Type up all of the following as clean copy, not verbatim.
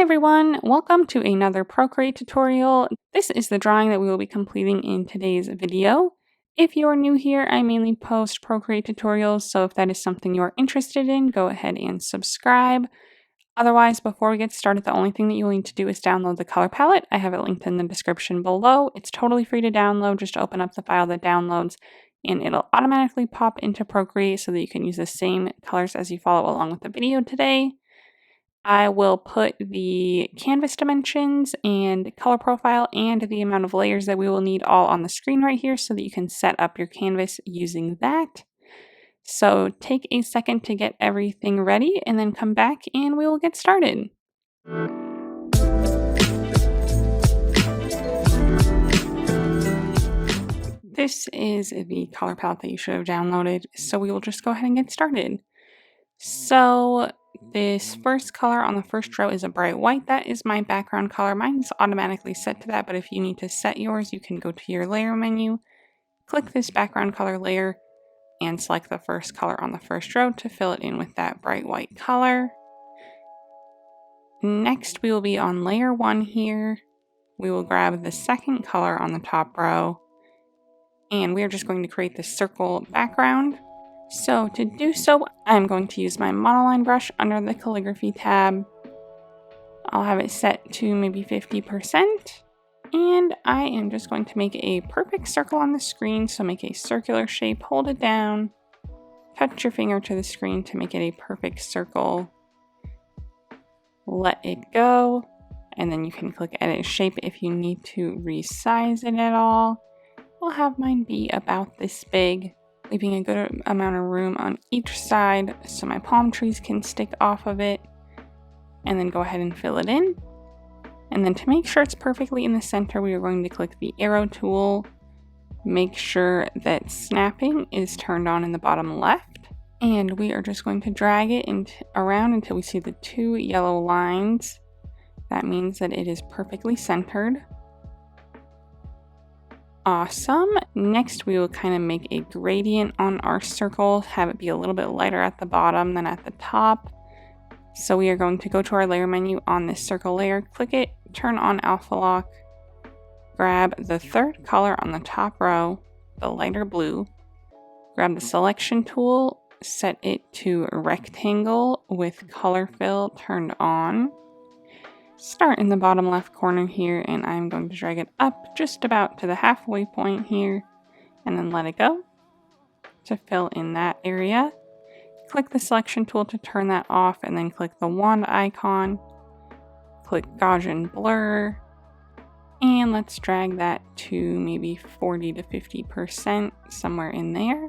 Hi everyone, welcome to another Procreate tutorial. This is the drawing that we will be completing in today's video. If you're new here, I mainly post Procreate tutorials, so if that is something you're interested in, go ahead and subscribe. Otherwise, before we get started, the only thing that you'll need to do is download the color palette. I have it linked in the description below. It's totally free to download. Just open up the file that downloads and it'll automatically pop into Procreate so that you can use the same colors as you follow along with the video today. I will put the canvas dimensions and color profile and the amount of layers that we will need all on the screen right here so that you can set up your canvas using that. So take a second to get everything ready and then come back and we will get started. This is the color palette that you should have downloaded, so we will just go ahead and get started. So this first color on the first row is a bright white. That is my background color. Mine is automatically set to that, but if you need to set yours, you can go to your layer menu, click this background color layer, and select the first color on the first row to fill it in with that bright white color. Next, we will be on layer 1 here. We will grab the second color on the top row, and we are just going to create this circle background. So to do so, I'm going to use my monoline brush under the calligraphy tab. I'll have it set to maybe 50%. And I am just going to make a perfect circle on the screen. So make a circular shape, hold it down, touch your finger to the screen to make it a perfect circle. Let it go. And then you can click edit shape if you need to resize it at all. I'll have mine be about this big, leaving a good amount of room on each side so my palm trees can stick off of it, and then go ahead and fill it in. And then to make sure it's perfectly in the center, we are going to click the arrow tool, make sure that snapping is turned on in the bottom left, and we are just going to drag it around until we see the 2 yellow lines. That means that it is perfectly centered. Awesome. Next, we will kind of make a gradient on our circle, have it be a little bit lighter at the bottom than at the top. So we are going to go to our layer menu on this circle layer, click it, turn on alpha lock, grab the third color on the top row, the lighter blue, grab the selection tool, set it to rectangle with color fill turned on. Start in the bottom left corner here, and I'm going to drag it up just about to the halfway point here, and then let it go to fill in that area. Click the selection tool to turn that off, and then click the wand icon, click Gaussian Blur, and let's drag that to maybe 40 to 50%, somewhere in there,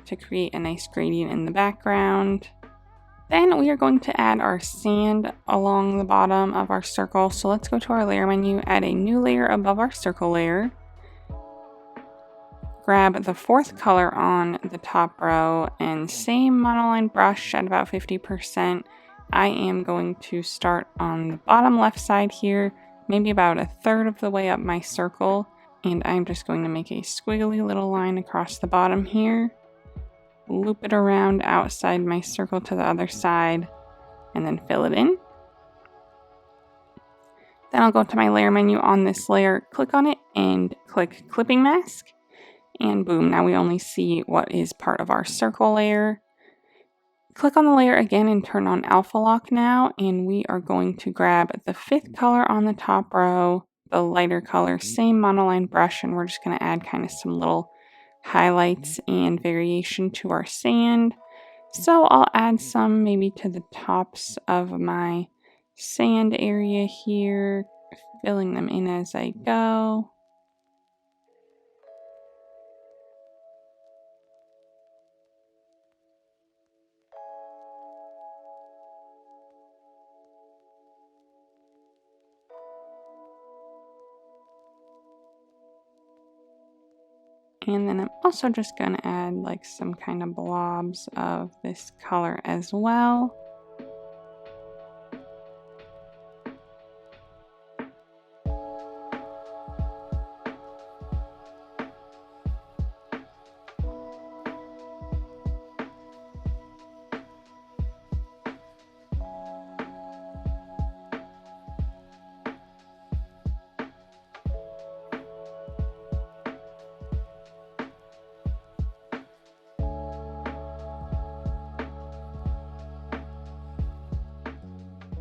to create a nice gradient in the background. Then we are going to add our sand along the bottom of our circle. So let's go to our layer menu, add a new layer above our circle layer. Grab the fourth color on the top row and same monoline brush at about 50%. I am going to start on the bottom left side here, maybe about a third of the way up my circle. And I'm just going to make a squiggly little line across the bottom here. Loop it around outside my circle to the other side, and then fill it in. Then I'll go to my layer menu on this layer, click on it, and click clipping mask. And boom, now we only see what is part of our circle layer. Click on the layer again and turn on alpha lock now, and we are going to grab the fifth color on the top row, the lighter color, same monoline brush, and we're just going to add kind of some little highlights and variation to our sand. So I'll add some maybe to the tops of my sand area here, filling them in as I go. And then I'm also just going to add like some kind of blobs of this color as well.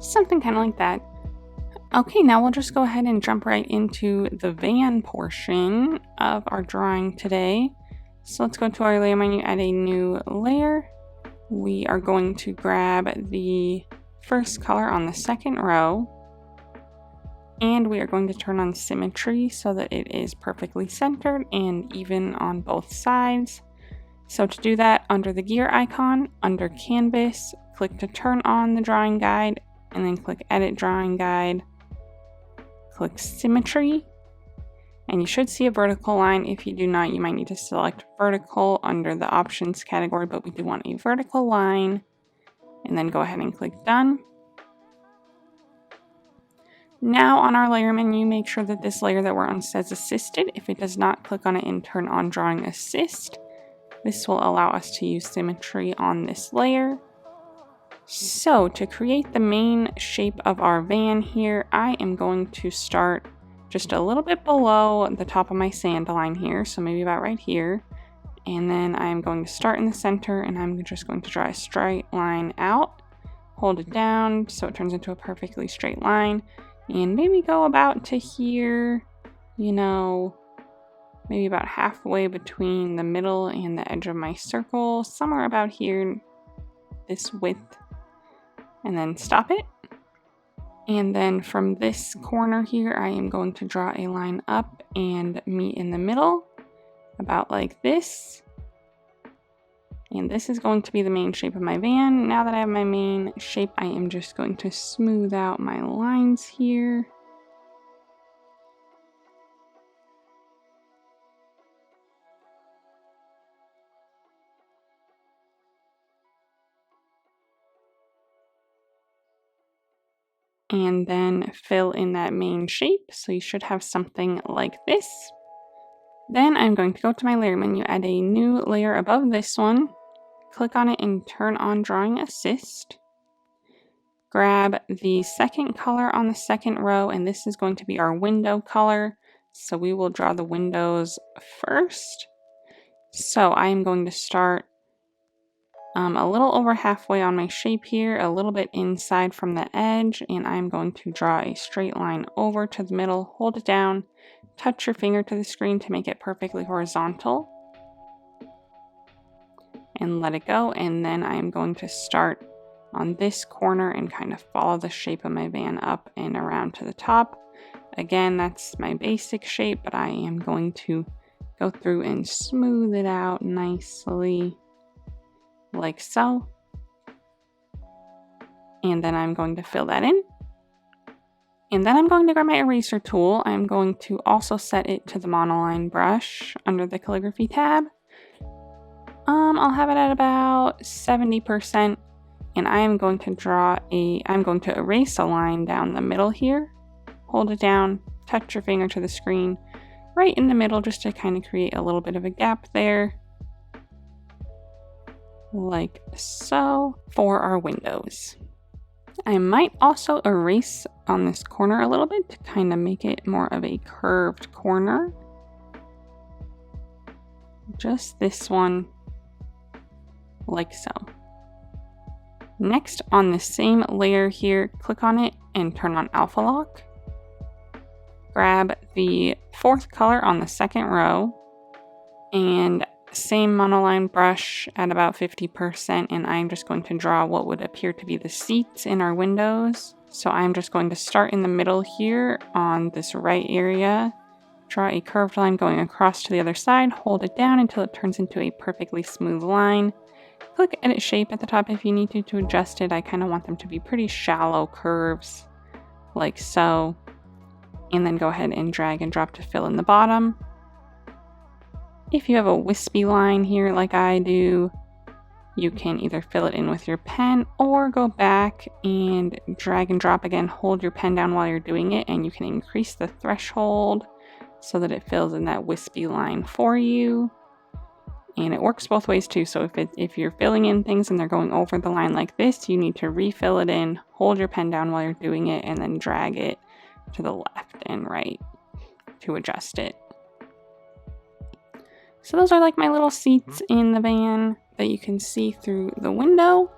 Something kind of like that. Okay, now we'll just go ahead and jump right into the van portion of our drawing today. So let's go to our layer menu, add a new layer. We are going to grab the first color on the second row, and we are going to turn on symmetry so that it is perfectly centered and even on both sides. So to do that, under the gear icon, under canvas, click to turn on the drawing guide, and then click edit drawing guide. Click symmetry, and you should see a vertical line. If you do not, you might need to select vertical under the options category, but we do want a vertical line, and then go ahead and click done. Now on our layer menu, make sure that this layer that we're on says assisted. If it does not, click on it and turn on drawing assist. This will allow us to use symmetry on this layer. So to create the main shape of our van here, I am going to start just a little bit below the top of my sand line here, so maybe about right here. And then I'm going to start in the center, and I'm just going to draw a straight line out. Hold it down so it turns into a perfectly straight line. And maybe go about to here, you know, maybe about halfway between the middle and the edge of my circle, somewhere about here, this width. And then stop it. And then from this corner here, I am going to draw a line up and meet in the middle, about like this. And this is going to be the main shape of my van. Now that I have my main shape, I am just going to smooth out my lines here. And then fill in that main shape. So you should have something like this. Then I'm going to go to my layer menu, add a new layer above this one, click on it and turn on drawing assist. Grab the second color on the second row, and this is going to be our window color. So we will draw the windows first. So I am going to start a little over halfway on my shape here, a little bit inside from the edge, and I'm going to draw a straight line over to the middle, hold it down, touch your finger to the screen to make it perfectly horizontal, and let it go. And then I'm going to start on this corner and kind of follow the shape of my van up and around to the top. Again, that's my basic shape, but I am going to go through and smooth it out nicely, like so. And then I'm going to fill that in. And then I'm going to grab my eraser tool. I'm going to also set it to the monoline brush under the calligraphy tab. I'll have it at about 70%. And I am going to erase a line down the middle here. Hold it down, touch your finger to the screen, right in the middle, just to kind of create a little bit of a gap there. Like so, for our windows. I might also erase on this corner a little bit to kind of make it more of a curved corner. Just this one, like so. Next, on the same layer here, click on it and turn on alpha lock. Grab the fourth color on the second row and same monoline brush at about 50%, and I'm just going to draw what would appear to be the seats in our windows. So I'm just going to start in the middle here on this right area, draw a curved line going across to the other side, hold it down until it turns into a perfectly smooth line. Click edit shape at the top if you need to adjust it. I kind of want them to be pretty shallow curves, like so. And then go ahead and drag and drop to fill in the bottom. If you have a wispy line here like I do, you can either fill it in with your pen or go back and drag and drop again. Hold your pen down while you're doing it, and you can increase the threshold so that it fills in that wispy line for you. And it works both ways too. So if you're filling in things and they're going over the line like this, you need to refill it in, hold your pen down while you're doing it, and then drag it to the left and right to adjust it. So those are like my little seats in the van that you can see through the window.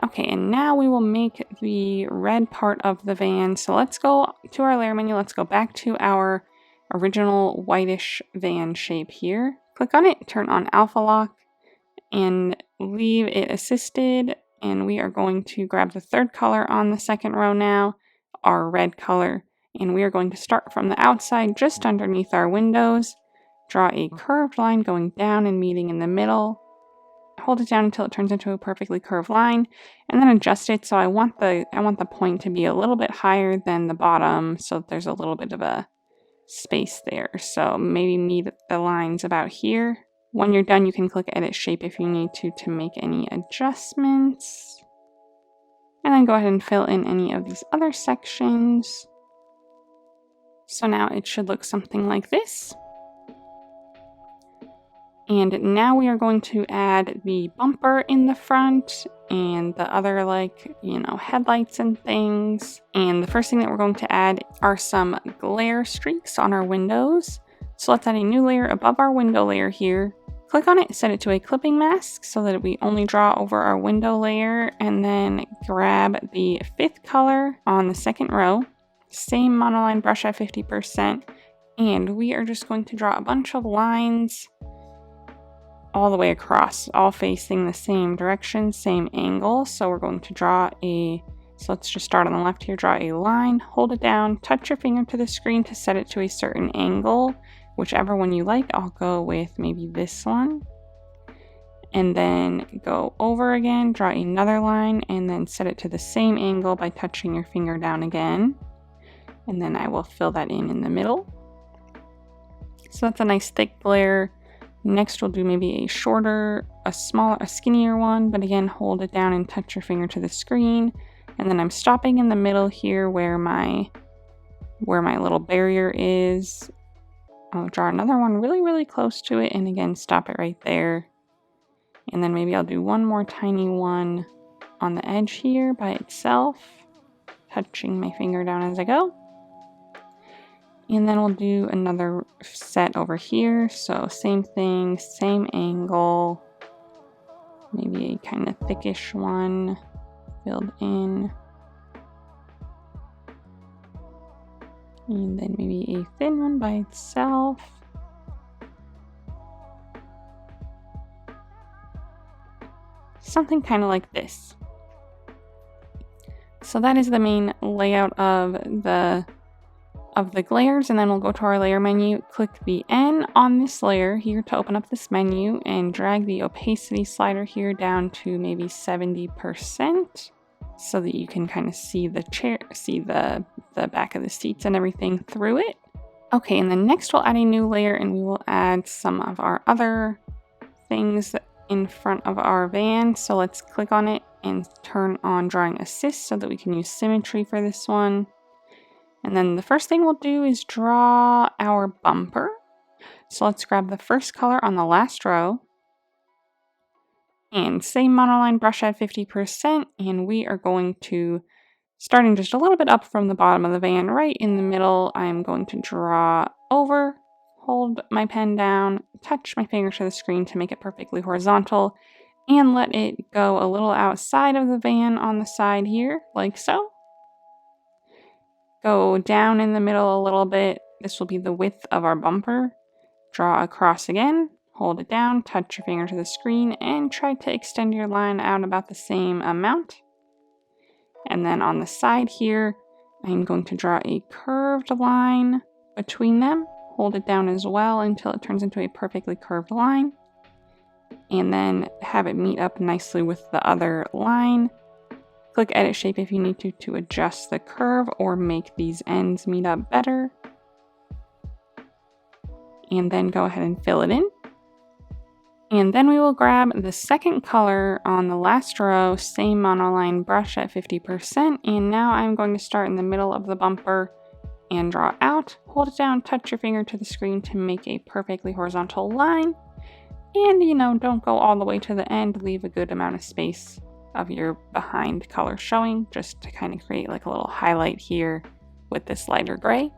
Okay, and now we will make the red part of the van. So let's go to our layer menu. Let's go back to our original whitish van shape here. Click on it, turn on alpha lock, and leave it assisted. And we are going to grab the third color on the second row now, our red color. And we are going to start from the outside just underneath our windows. Draw a curved line going down and meeting in the middle. Hold it down until it turns into a perfectly curved line, and then adjust it. So I want the point to be a little bit higher than the bottom, so there's a little bit of a space there. So maybe meet the lines about here. When you're done, you can click Edit Shape if you need to make any adjustments. And then go ahead and fill in any of these other sections. So now it should look something like this. And now we are going to add the bumper in the front and the other headlights and things. And the first thing that we're going to add are some glare streaks on our windows. So let's add a new layer above our window layer here. Click on it, set it to a clipping mask so that we only draw over our window layer, and then grab the fifth color on the second row. Same monoline brush at 50%. And we are just going to draw a bunch of lines all the way across, all facing the same direction, same angle. So we're going to draw so let's just start on the left here, draw a line, hold it down, touch your finger to the screen to set it to a certain angle, whichever one you like. I'll go with maybe this one. And then go over again, draw another line, and then set it to the same angle by touching your finger down again. And then I will fill that in the middle. So that's a nice thick glare. Next, we'll do maybe a shorter, a skinnier one, but again, hold it down and touch your finger to the screen. And then I'm stopping in the middle here where my little barrier is. I'll draw another one really, really close to it, and again, stop it right there. And then maybe I'll do one more tiny one on the edge here by itself, touching my finger down as I go. And then we'll do another set over here. So same thing, same angle, maybe a kind of thickish one filled in. And then maybe a thin one by itself. Something kind of like this. So that is the main layout of the glares, and then we'll go to our layer menu, click the N on this layer here to open up this menu, and drag the opacity slider here down to maybe 70% so that you can kind of see the back of the seats and everything through it. Okay, and then next we'll add a new layer, and we will add some of our other things in front of our van. So let's click on it and turn on Drawing Assist so that we can use Symmetry for this one. And then the first thing we'll do is draw our bumper. So let's grab the first color on the last row. And same monoline brush at 50%. And we are going to, starting just a little bit up from the bottom of the van, right in the middle, I'm going to draw over, hold my pen down, touch my finger to the screen to make it perfectly horizontal, and let it go a little outside of the van on the side here, like so. Go down in the middle a little bit. This will be the width of our bumper. Draw across again, hold it down, touch your finger to the screen, and try to extend your line out about the same amount. And then on the side here, I'm going to draw a curved line between them. Hold it down as well until it turns into a perfectly curved line. And then have it meet up nicely with the other line. Click Edit Shape if you need to adjust the curve or make these ends meet up better. And then go ahead and fill it in. And then we will grab the second color on the last row, same monoline brush at 50%. And now I'm going to start in the middle of the bumper and draw out. Hold it down, touch your finger to the screen to make a perfectly horizontal line. And don't go all the way to the end, leave a good amount of space of your behind color showing, just to kind of create like a little highlight here with this lighter gray.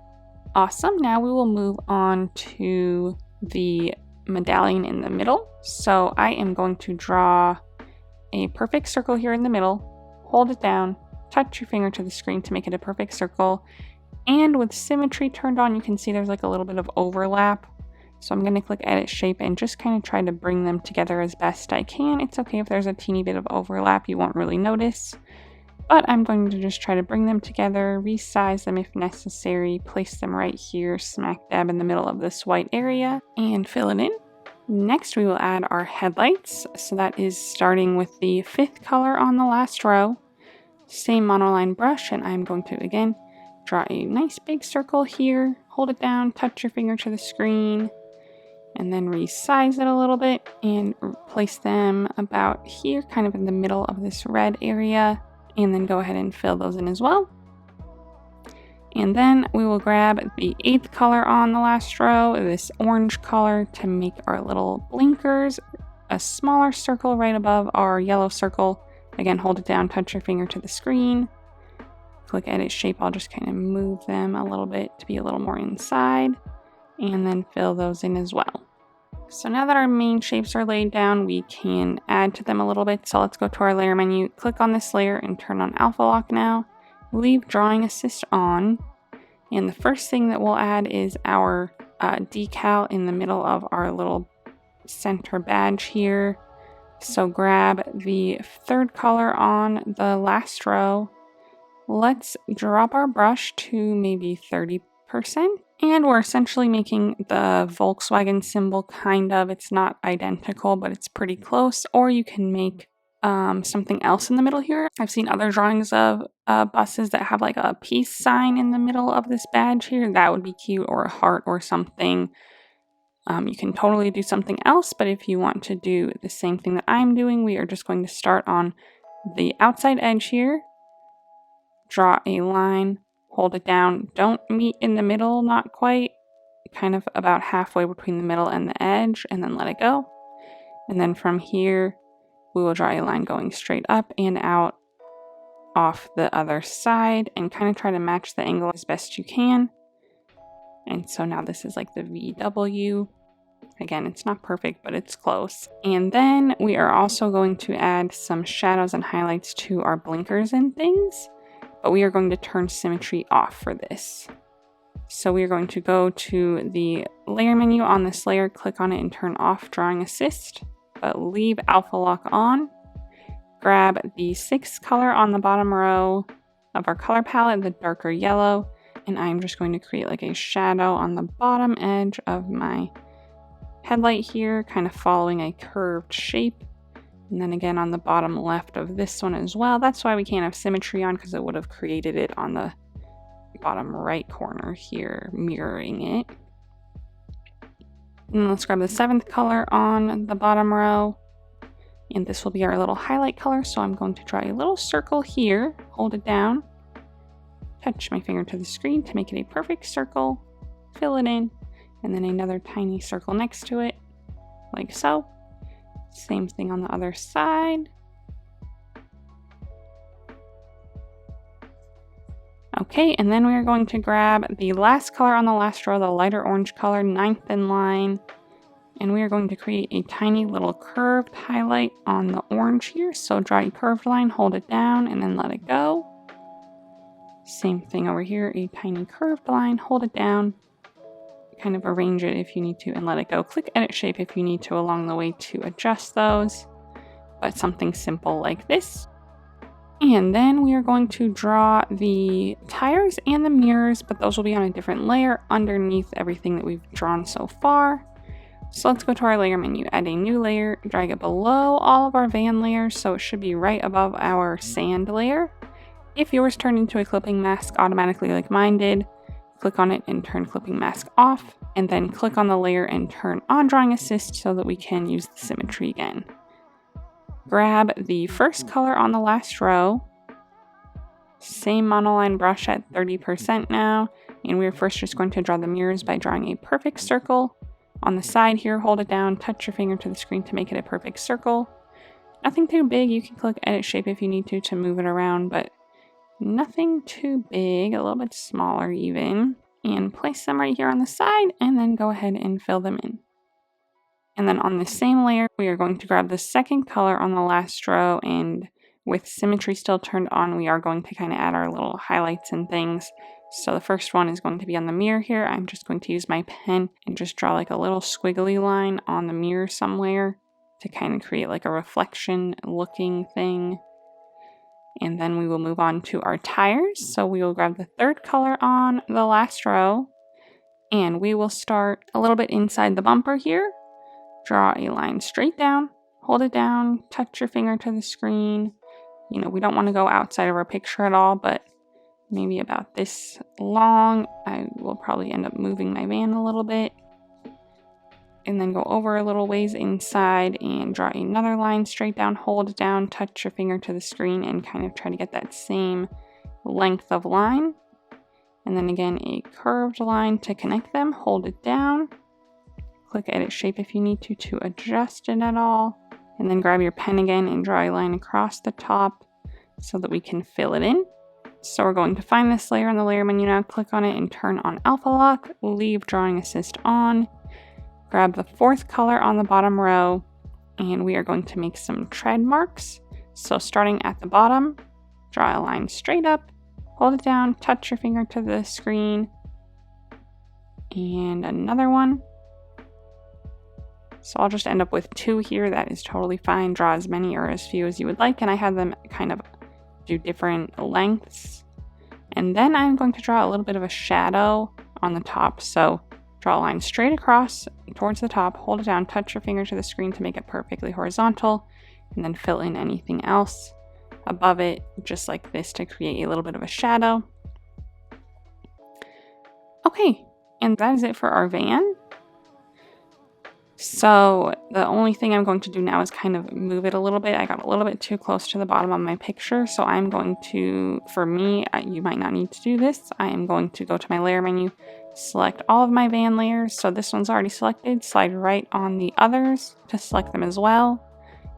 Awesome. Now we will move on to the medallion in the middle. So I am going to draw a perfect circle here in the middle, hold it down, touch your finger to the screen to make it a perfect circle. And with symmetry turned on, you can see there's like a little bit of overlap. So I'm going to click edit shape and just kind of try to bring them together as best I can. It's okay if there's a teeny bit of overlap, you won't really notice. But I'm going to just try to bring them together, resize them if necessary, place them right here, smack dab in the middle of this white area, and fill it in. Next, we will add our headlights. So that is starting with the 5th color on the last row. Same monoline brush, and I'm going to, again, draw a nice big circle here, hold it down, touch your finger to the screen, and then resize it a little bit and place them about here, kind of in the middle of this red area, and then go ahead and fill those in as well. And then we will grab the 8th color on the last row, this orange color, to make our little blinkers, a smaller circle right above our yellow circle. Again, hold it down, touch your finger to the screen, click edit shape. I'll just kind of move them a little bit to be a little more inside, and then fill those in as well. So now that our main shapes are laid down, we can add to them a little bit. So let's go to our layer menu, click on this layer and turn on alpha lock now. Leave drawing assist on. And the first thing that we'll add is our decal in the middle of our little center badge here. So grab the 3rd color on the last row. Let's drop our brush to maybe 30%. And we're essentially making the Volkswagen symbol, kind of. It's not identical, but it's pretty close. Or you can make something else in the middle here. I've seen other drawings of buses that have like a peace sign in the middle of this badge here. That would be cute, or a heart or something. You can totally do something else, but if you want to do the same thing that I'm doing, we are just going to start on the outside edge here. Draw a line, hold it down, don't meet in the middle, not quite, kind of about halfway between the middle and the edge, and then let it go. And then from here, we will draw a line going straight up and out off the other side, and kind of try to match the angle as best you can. And so now this is like the VW. Again, it's not perfect, but it's close. And then we are also going to add some shadows and highlights to our blinkers and things, but we are going to turn symmetry off for this. So we are going to go to the layer menu on this layer, click on it and turn off drawing assist, but leave alpha lock on. Grab the 6th color on the bottom row of our color palette, the darker yellow, and I'm just going to create like a shadow on the bottom edge of my headlight here, kind of following a curved shape. And then again on the bottom left of this one as well. That's why we can't have symmetry on, because it would have created it on the bottom right corner here, mirroring it. And let's grab the 7th color on the bottom row. And this will be our little highlight color. So I'm going to draw a little circle here, hold it down, touch my finger to the screen to make it a perfect circle, fill it in, and then another tiny circle next to it, like so. Same thing on the other side. Okay, and then we are going to grab the last color on the last row, the lighter orange color, 9th in line, and we are going to create a tiny little curved highlight on the orange here. So draw a curved line, hold it down, and then let it go. Same thing over here, a tiny curved line, hold it down, kind of arrange it if you need to, and let it go. Click edit shape if you need to along the way to adjust those, but something simple like this. And then we are going to draw the tires and the mirrors, but those will be on a different layer underneath everything that we've drawn so far. So let's go to our layer menu, add a new layer, drag it below all of our van layers, so it should be right above our sand layer. If yours turned into a clipping mask automatically like mine did, click on it and turn clipping mask off, and then click on the layer and turn on drawing assist so that we can use the symmetry again. Grab the 1st color on the last row, same monoline brush at 30% now, and we're first just going to draw the mirrors by drawing a perfect circle. On the side here, hold it down, touch your finger to the screen to make it a perfect circle. Nothing too big, you can click edit shape if you need to move it around, but nothing too big, a little bit smaller even. And place them right here on the side, and then go ahead and fill them in. And then on the same layer, we are going to grab the 2nd color on the last row and with Symmetry still turned on, we are going to kind of add our little highlights and things. So the first one is going to be on the mirror here. I'm just going to use my pen and just draw like a little squiggly line on the mirror somewhere to kind of create like a reflection looking thing. And then we will move on to our tires. So we will grab the third color on the last row, and we will start a little bit inside the bumper here. Draw a line straight down, hold it down, touch your finger to the screen. You know, we don't want to go outside of our picture at all, but maybe about this long. I will probably end up moving my van a little bit. And then go over a little ways inside and draw another line straight down, hold it down, touch your finger to the screen, and kind of try to get that same length of line. And then again, a curved line to connect them, hold it down. Click Edit Shape if you need to adjust it at all. And then grab your pen again and draw a line across the top so that we can fill it in. So we're going to find this layer in the layer menu now, click on it and turn on Alpha Lock, leave Drawing Assist on. Grab the fourth color on the bottom row, and we are going to make some tread marks. So starting at the bottom, draw a line straight up, hold it down, touch your finger to the screen, and another one. So I'll just end up with 2 here. That is totally fine. Draw as many or as few as you would like, and I had them kind of do different lengths. And then I'm going to draw a little bit of a shadow on the top. So draw a line straight across towards the top, hold it down, touch your finger to the screen to make it perfectly horizontal, and then fill in anything else above it, just like this, to create a little bit of a shadow. Okay, and that is it for our van. So the only thing I'm going to do now is kind of move it a little bit. I got a little bit too close to the bottom of my picture, so I'm going to, for me, you might not need to do this, I am going to go to my layer menu, select all of my van layers. So this one's already selected, slide right on the others to select them as well.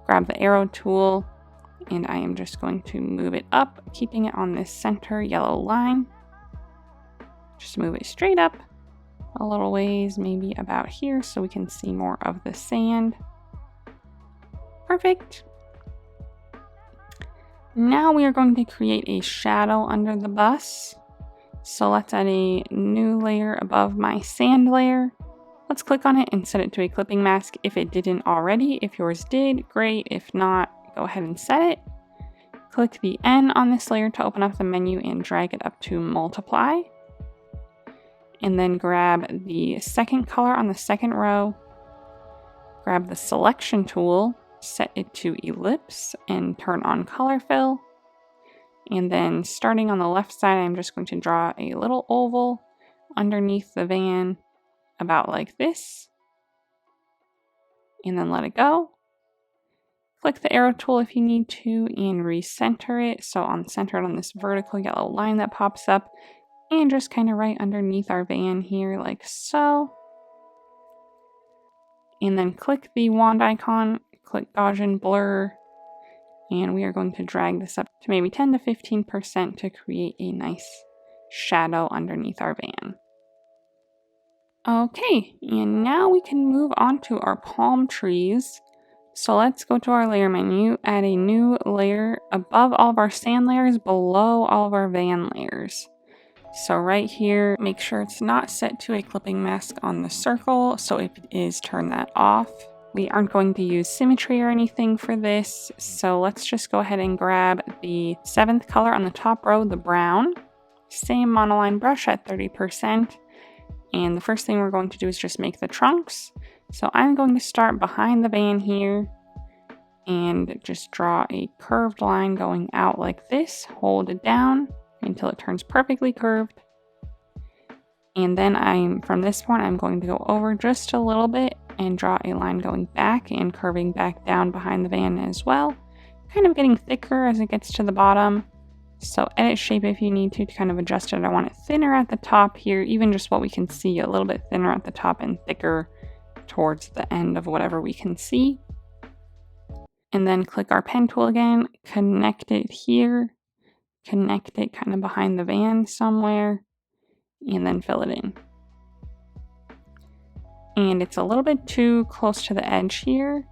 Grab the arrow tool, and I am just going to move it up, keeping it on this center yellow line. Just move it straight up a little ways, maybe about here, so we can see more of the sand. Perfect. Now we are going to create a shadow under the bus. So let's add a new layer above my sand layer. Let's click on it and set it to a clipping mask if it didn't already. If yours did, great. If not, go ahead and set it. Click the N on this layer to open up the menu and drag it up to multiply. And then grab the second color on the second row. Grab the selection tool, set it to ellipse, and turn on color fill. And then starting on the left side, I'm just going to draw a little oval underneath the van, about like this. And then let it go. Click the arrow tool if you need to and recenter it. So center it on this vertical yellow line that pops up, and just kind of right underneath our van here, like so. And then click the wand icon, click Gaussian Blur, and we are going to drag this up to maybe 10 to 15% to create a nice shadow underneath our van. Okay, and now we can move on to our palm trees. So let's go to our layer menu, add a new layer above all of our sand layers, below all of our van layers. So right here, make sure it's not set to a clipping mask on the circle. So if it is, turn that off. We aren't going to use Symmetry or anything for this. So let's just go ahead and grab the 7th color on the top row, the brown. Same monoline brush at 30%. And the first thing we're going to do is just make the trunks. So I'm going to start behind the van here and just draw a curved line going out like this. Hold it down until it turns perfectly curved. And then from this point, I'm going to go over just a little bit and draw a line going back and curving back down behind the van as well. Kind of getting thicker as it gets to the bottom. So edit shape if you need to kind of adjust it. I want it thinner at the top here, even just what we can see, a little bit thinner at the top and thicker towards the end of whatever we can see. And then click our pen tool again, connect it here, connect it kind of behind the van somewhere, and then fill it in. And it's a little bit too close to the edge here,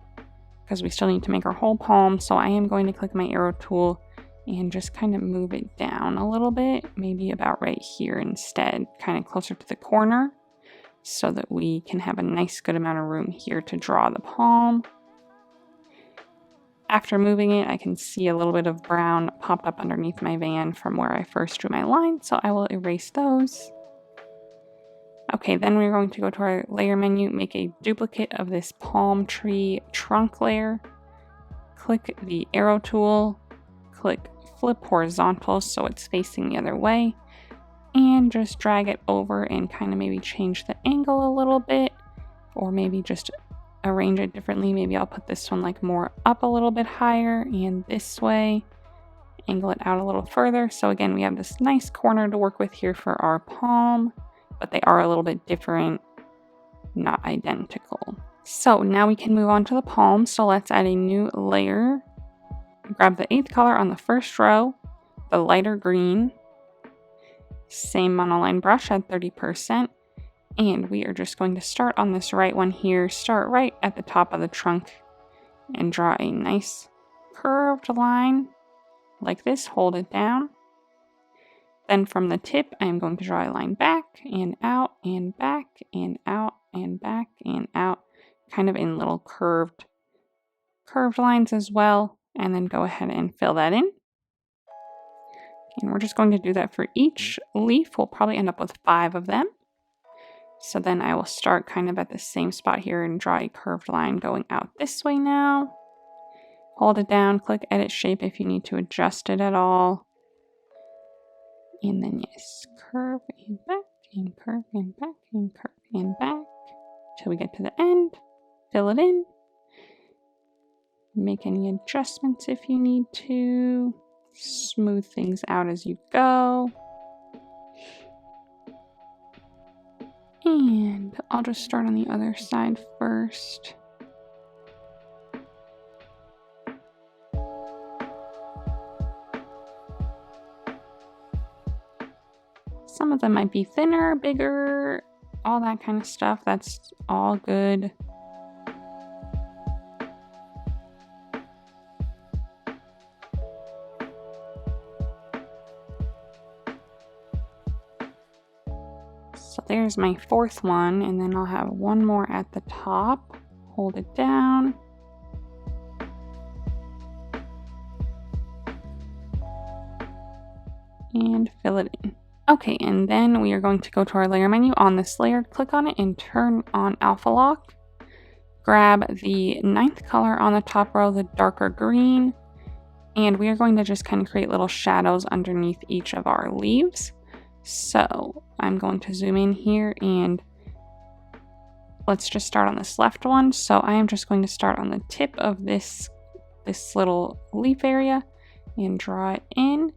because we still need to make our whole palm. So I am going to click my arrow tool and just kind of move it down a little bit, maybe about right here instead, kind of closer to the corner, so that we can have a nice good amount of room here to draw the palm. After moving it, I can see a little bit of brown popped up underneath my van from where I first drew my line, so I will erase those. Okay, then we're going to go to our layer menu, make a duplicate of this palm tree trunk layer, click the arrow tool, click flip horizontal so it's facing the other way, and just drag it over and kind of maybe change the angle a little bit, or maybe just arrange it differently. Maybe I'll put this one like more up a little bit higher and this way, angle it out a little further. So again, we have this nice corner to work with here for our palm, but they are a little bit different, not identical. So now we can move on to the palm. So let's add a new layer. Grab the 8th color on the first row, the lighter green, same monoline brush at 30%. And we are just going to start on this right one here, start right at the top of the trunk and draw a nice curved line like this, hold it down. Then from the tip, I'm going to draw a line back and out and back and out and back and out, kind of in little curved lines as well. And then go ahead and fill that in. And we're just going to do that for each leaf. We'll probably end up with 5 of them. So then I will start kind of at the same spot here and draw a curved line going out this way now. Hold it down, click edit shape if you need to adjust it at all. And then yes, curve and back and curve and back and curve and back till we get to the end. Fill it in. Make any adjustments if you need to. Smooth things out as you go. And I'll just start on the other side first. Some of them might be thinner, bigger, all that kind of stuff. That's all good. So there's my 4th one, and then I'll have one more at the top. Hold it down. And fill it in. Okay, and then we are going to go to our layer menu on this layer, click on it and turn on alpha lock. Grab the 9th color on the top row, the darker green, and we are going to just kind of create little shadows underneath each of our leaves. So I'm going to zoom in here and let's just start on this left one. So I am just going to start on the tip of this little leaf area and draw it in,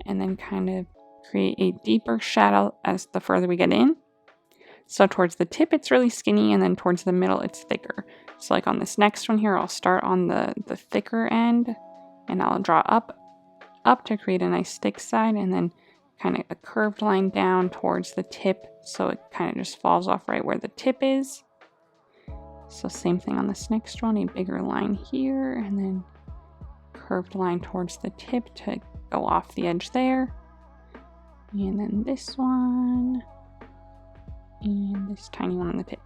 and then kind of create a deeper shadow as the further we get in. So towards the tip it's really skinny, and then towards the middle it's thicker. So like on this next one here, I'll start on the thicker end and I'll draw up to create a nice thick side, and then kind of a curved line down towards the tip so it kind of just falls off right where the tip is. So same thing on this next one, a bigger line here, and then curved line towards the tip to go off the edge there. And then this one, and this tiny one on the tip.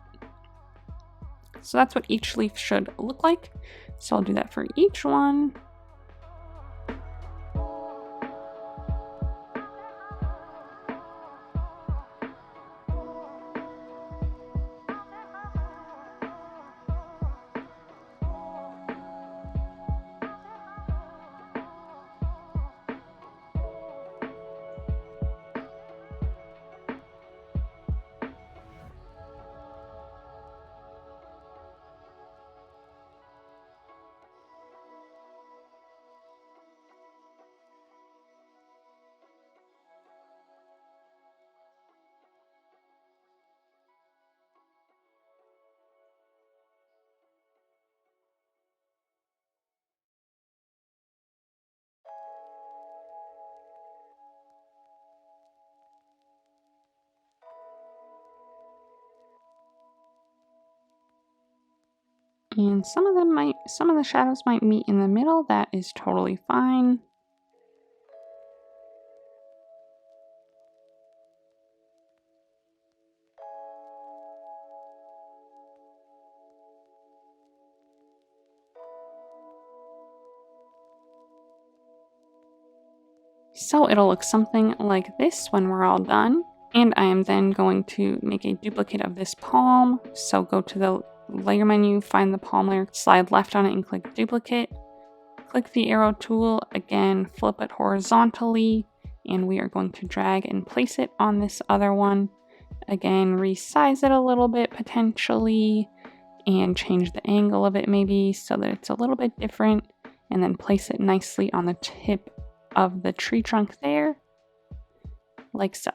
So that's what each leaf should look like. So I'll do that for each one. And some of them might some of the shadows might meet in the middle. That is totally fine. So it'll look something like this when we're all done. And I am then going to make a duplicate of this palm. So go to the layer menu, find the palm layer, slide left on it and click duplicate. Click the arrow tool, again flip it horizontally, and we are going to drag and place it on this other one. Again, resize it a little bit potentially, and change the angle of it maybe so that it's a little bit different, and then place it nicely on the tip of the tree trunk there, like so.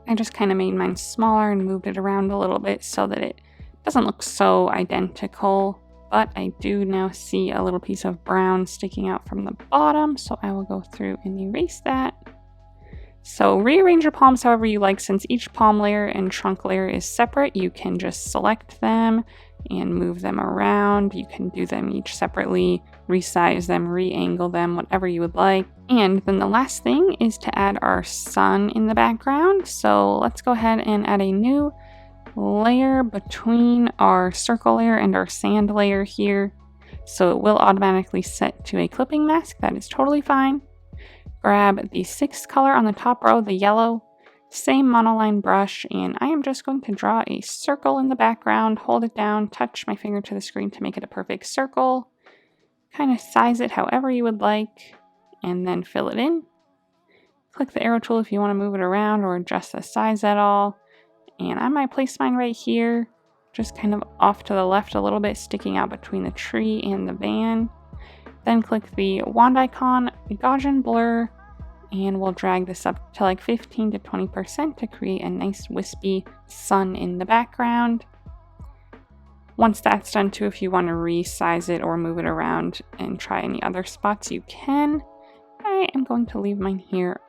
I just kind of made mine smaller and moved it around a little bit so that it doesn't look so identical, but I do now see a little piece of brown sticking out from the bottom, so I will go through and erase that. So rearrange your palms however you like. Since each palm layer and trunk layer is separate, you can just select them and move them around. You can do them each separately, resize them, re-angle them, whatever you would like. And then the last thing is to add our sun in the background. So let's go ahead and add a new layer between our circle layer and our sand layer here. So it will automatically set to a clipping mask. That is totally fine. Grab the 6th color on the top row, the yellow, same monoline brush, and I am just going to draw a circle in the background, hold it down, touch my finger to the screen to make it a perfect circle, kind of size it however you would like, and then fill it in. Click the arrow tool if you want to move it around or adjust the size at all, and I might place mine right here, just kind of off to the left a little bit, sticking out between the tree and the van. Then click the wand icon, Gaussian Blur, and we'll drag this up to like 15 to 20% to create a nice wispy sun in the background. Once that's done too, if you want to resize it or move it around and try any other spots, you can. I am going to leave mine here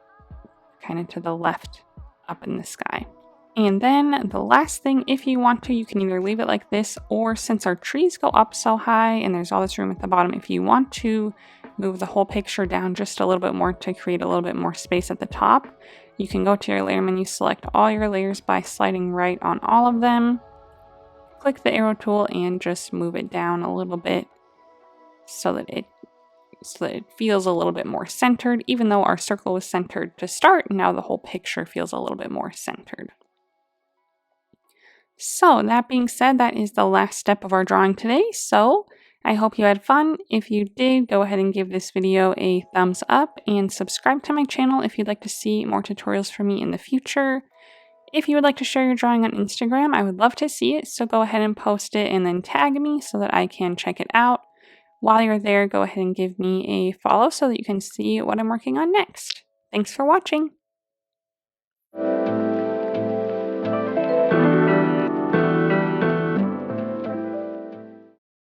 kind of to the left up in the sky. And then the last thing, if you want to, you can either leave it like this, or since our trees go up so high and there's all this room at the bottom, if you want to move the whole picture down just a little bit more to create a little bit more space at the top, you can go to your layer menu, select all your layers by sliding right on all of them, click the arrow tool and just move it down a little bit so that it feels a little bit more centered. Even though our circle was centered to start, now the whole picture feels a little bit more centered. So that being said, that is the last step of our drawing today. So I hope you had fun. If you did, go ahead and give this video a thumbs up and subscribe to my channel if you'd like to see more tutorials from me in the future. If you would like to share your drawing on Instagram, I would love to see it. So go ahead and post it and then tag me so that I can check it out. While you're there, go ahead and give me a follow so that you can see what I'm working on next. Thanks for watching.